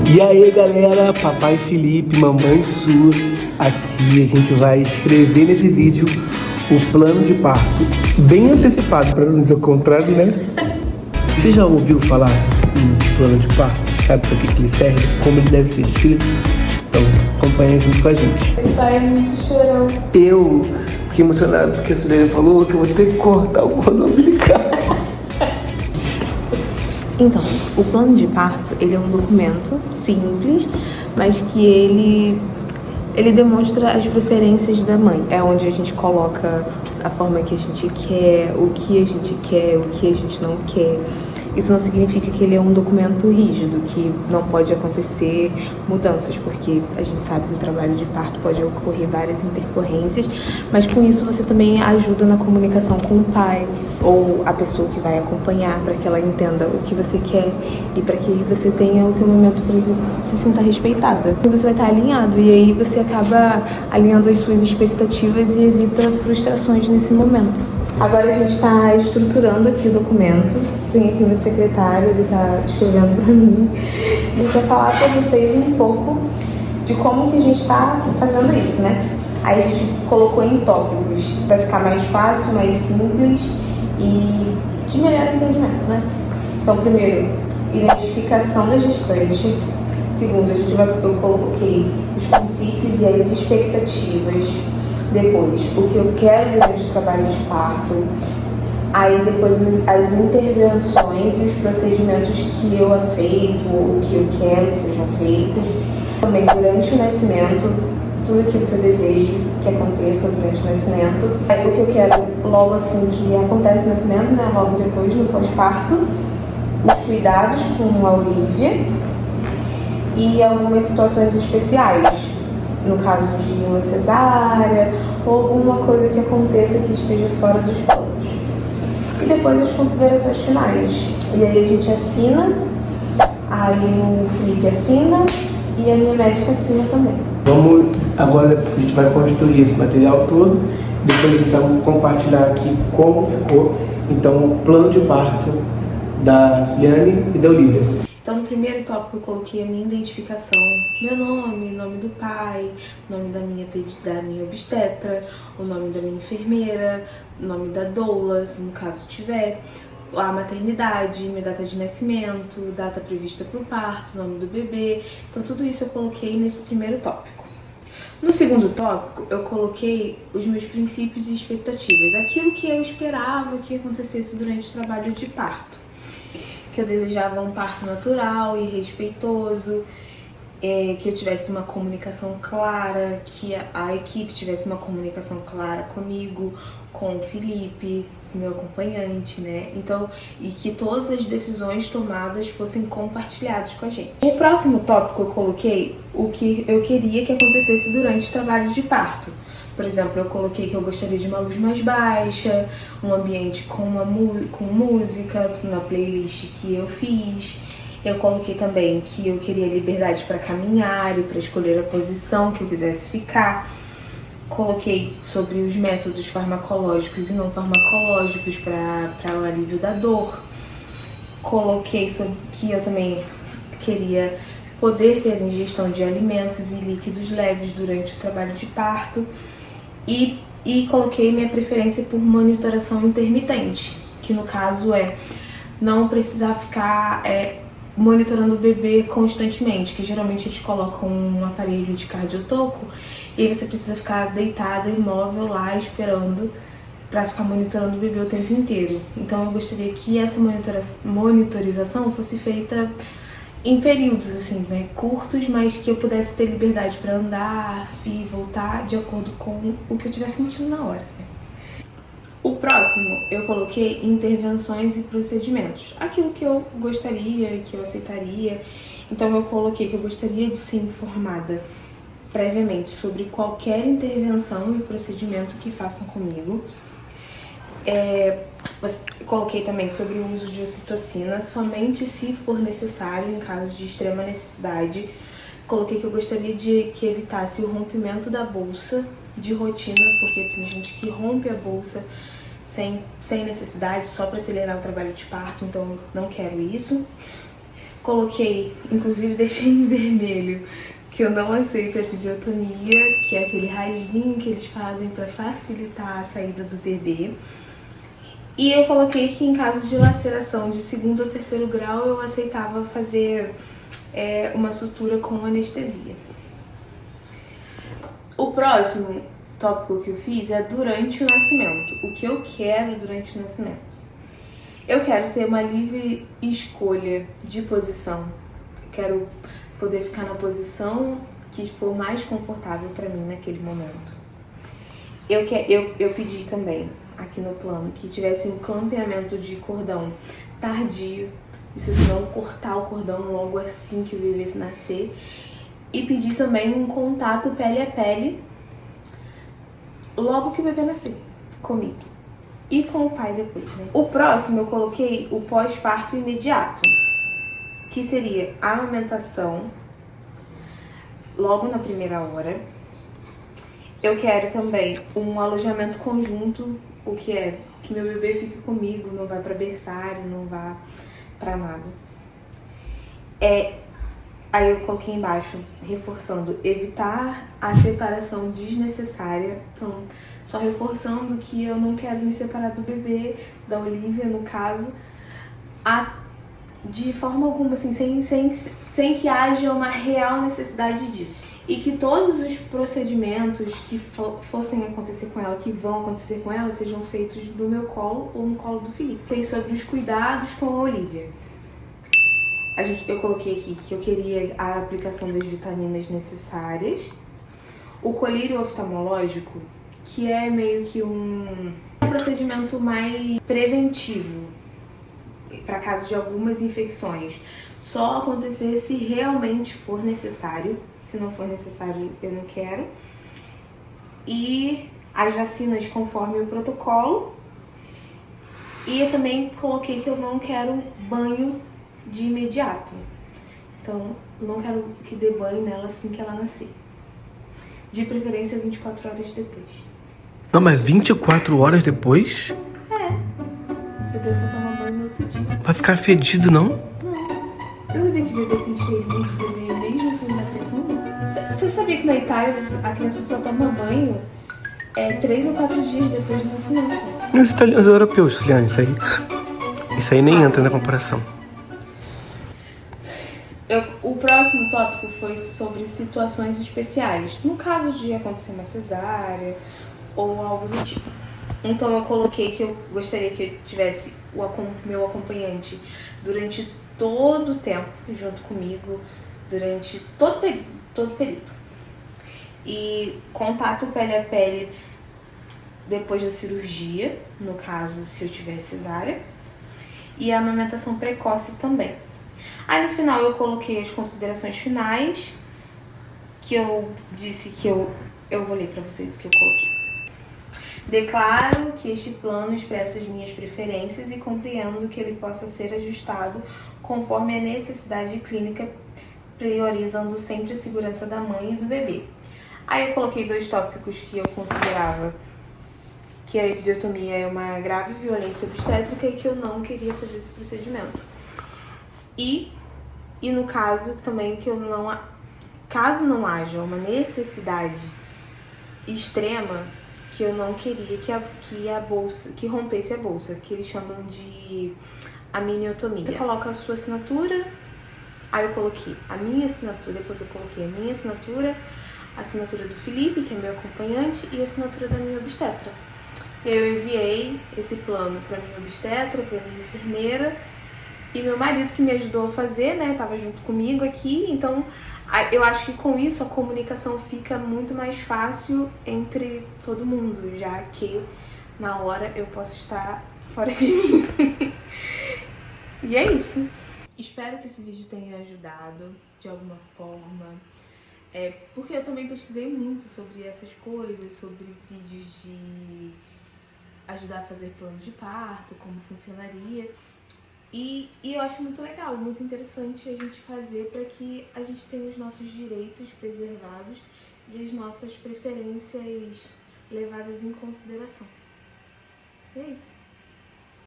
E aí galera, papai Felipe, mamãe Su, aqui a gente vai escrever nesse vídeo o plano de parto, bem antecipado, para não dizer o contrário, né? Você já ouviu falar em plano de parto? Você sabe para que ele serve? Como ele deve ser escrito? Então acompanha junto com a gente. Esse pai é muito chorão. Eu fiquei emocionado porque a Suliane falou que eu vou ter que cortar o cordão umbilical. Então, o plano de parto, ele é um documento simples, mas que ele demonstra as preferências da mãe. É onde a gente coloca a forma que a gente quer, o que a gente quer, o que a gente não quer. Isso não significa que ele é um documento rígido, que não pode acontecer mudanças, porque a gente sabe que no trabalho de parto pode ocorrer várias intercorrências, mas com isso você também ajuda na comunicação com o pai ou a pessoa que vai acompanhar, para que ela entenda o que você quer e para que você tenha o seu momento para que você se sinta respeitada. Você vai estar alinhado e aí você acaba alinhando as suas expectativas e evita frustrações nesse momento. Agora a gente está estruturando aqui o documento. Tem aqui meu secretário, ele está escrevendo para mim. E a gente vai falar para vocês um pouco de como que a gente está fazendo isso, né? Aí a gente colocou em tópicos para ficar mais fácil, mais simples e de melhor entendimento, né? Então, primeiro, identificação da gestante. Segundo, eu coloquei os princípios e as expectativas. Depois, o que eu quero durante o trabalho de parto. Aí depois as intervenções e os procedimentos que eu aceito ou que eu quero que sejam feitos. Também durante o nascimento, tudo aquilo que eu desejo que aconteça durante o nascimento. Aí o que eu quero logo assim que acontece no nascimento, né? Logo depois, no pós-parto. Os cuidados com a Olivia. E algumas situações especiais. No caso de uma cesárea ou alguma coisa que aconteça que esteja fora dos planos. E depois as considerações finais. E aí a gente assina, aí o Felipe assina e a minha médica assina também. Agora a gente vai construir esse material todo, depois a gente vai compartilhar aqui como ficou, então, o plano de parto da Suliane e da Olivia. Então, no primeiro tópico eu coloquei a minha identificação, meu nome, nome do pai, nome da minha obstetra, o nome da minha enfermeira, nome da doula, se no caso tiver, a maternidade, minha data de nascimento, data prevista para o parto, nome do bebê. Então, tudo isso eu coloquei nesse primeiro tópico. No segundo tópico, eu coloquei os meus princípios e expectativas, aquilo que eu esperava que acontecesse durante o trabalho de parto. Que eu desejava um parto natural e respeitoso, que eu tivesse uma comunicação clara, que a equipe tivesse uma comunicação clara comigo, com o Felipe, meu acompanhante, né? Então, e que todas as decisões tomadas fossem compartilhadas com a gente. No próximo tópico eu coloquei o que eu queria que acontecesse durante o trabalho de parto. Por exemplo, eu coloquei que eu gostaria de uma luz mais baixa, um ambiente com música na playlist que eu fiz. Eu coloquei também que eu queria liberdade para caminhar e para escolher a posição que eu quisesse ficar. Coloquei sobre os métodos farmacológicos e não farmacológicos para o alívio da dor. Coloquei sobre que eu também queria poder ter ingestão de alimentos e líquidos leves durante o trabalho de parto. E coloquei minha preferência por monitoração intermitente, que no caso é não precisar ficar monitorando o bebê constantemente, que geralmente a gente coloca um aparelho de cardiotoco e aí você precisa ficar deitada, imóvel lá, esperando para ficar monitorando o bebê o tempo inteiro. Então eu gostaria que essa monitorização fosse feita em períodos assim, né, curtos, mas que eu pudesse ter liberdade para andar e voltar de acordo com o que eu estivesse sentindo na hora. O próximo eu coloquei intervenções e procedimentos, aquilo que eu gostaria, que eu aceitaria. Então eu coloquei que eu gostaria de ser informada previamente sobre qualquer intervenção e procedimento que façam comigo. Coloquei também sobre o uso de ocitocina somente se for necessário, em caso de extrema necessidade. Coloquei que eu gostaria que evitasse o rompimento da bolsa de rotina, porque tem gente que rompe a bolsa sem necessidade, só para acelerar o trabalho de parto, então não quero isso. Coloquei, inclusive deixei em vermelho, que eu não aceito a episiotomia, que é aquele rasguinho que eles fazem para facilitar a saída do bebê. E eu coloquei que em caso de laceração de 2º ou 3º grau eu aceitava fazer uma sutura com anestesia. O próximo tópico que eu fiz é durante o nascimento. O que eu quero durante o nascimento? Eu quero ter uma livre escolha de posição. Eu quero poder ficar na posição que for mais confortável para mim naquele momento. Eu pedi também aqui no plano que tivesse um clampeamento de cordão tardio, isso não cortar o cordão logo assim que o bebê nascer. E pedi também um contato pele a pele logo que o bebê nascer, comigo. E com o pai depois, né? O próximo eu coloquei o pós-parto imediato, que seria a amamentação logo na primeira hora. Eu quero também um alojamento conjunto, o que é que meu bebê fique comigo, não vá para berçário, não vá para nada. Aí eu coloquei embaixo, reforçando, evitar a separação desnecessária. Então, só reforçando que eu não quero me separar do bebê, da Olivia, no caso, de forma alguma, assim, sem que haja uma real necessidade disso. E que todos os procedimentos que fossem acontecer com ela, que vão acontecer com ela, sejam feitos no meu colo ou no colo do Felipe. Tem sobre os cuidados com a Olivia. Eu coloquei aqui que eu queria a aplicação das vitaminas necessárias, o colírio oftalmológico, que é meio que um procedimento mais preventivo para caso de algumas infecções. Só acontecer se realmente for necessário. Se não for necessário, eu não quero. E as vacinas conforme o protocolo. E eu também coloquei que eu não quero banho de imediato. Então, eu não quero que dê banho nela assim que ela nascer. De preferência 24 horas depois. Não, mas 24 horas depois? O bebê só toma banho no outro dia. Vai ficar fedido, não? Não. Você sabia que o bebê tem cheirinho de bebê mesmo sem dar perfume? Você sabia que na Itália a criança só toma banho 3 ou 4 dias depois do nascimento? Os europeus, Juliane, isso aí nem entra na comparação. O próximo tópico foi sobre situações especiais. No caso de acontecer uma cesárea ou algo do tipo. Então eu coloquei que eu gostaria que eu tivesse o meu acompanhante durante todo o tempo junto comigo, durante todo o período. E contato pele a pele depois da cirurgia, no caso se eu tiver cesárea. E a amamentação precoce também. Aí no final eu coloquei as considerações finais, que eu disse que eu vou ler pra vocês o que eu coloquei. Declaro que este plano expressa as minhas preferências e compreendo que ele possa ser ajustado conforme a necessidade clínica, priorizando sempre a segurança da mãe e do bebê. Aí eu coloquei 2 tópicos que eu considerava que a episiotomia é uma grave violência obstétrica e que eu não queria fazer esse procedimento. E no caso também que caso não haja uma necessidade extrema, que eu não queria que rompesse a bolsa, que eles chamam de amniotomia. Você coloca a sua assinatura, aí eu coloquei a minha assinatura, depois eu coloquei a minha assinatura, a assinatura do Felipe, que é meu acompanhante, e a assinatura da minha obstetra. E aí eu enviei esse plano pra minha obstetra, pra minha enfermeira, e meu marido que me ajudou a fazer, né, tava junto comigo aqui, então eu acho que com isso a comunicação fica muito mais fácil entre todo mundo, já que na hora eu posso estar fora de mim. E é isso. Espero que esse vídeo tenha ajudado de alguma forma, porque eu também pesquisei muito sobre essas coisas, sobre vídeos de ajudar a fazer plano de parto, como funcionaria. E eu acho muito legal, muito interessante a gente fazer para que a gente tenha os nossos direitos preservados e as nossas preferências levadas em consideração. E é isso.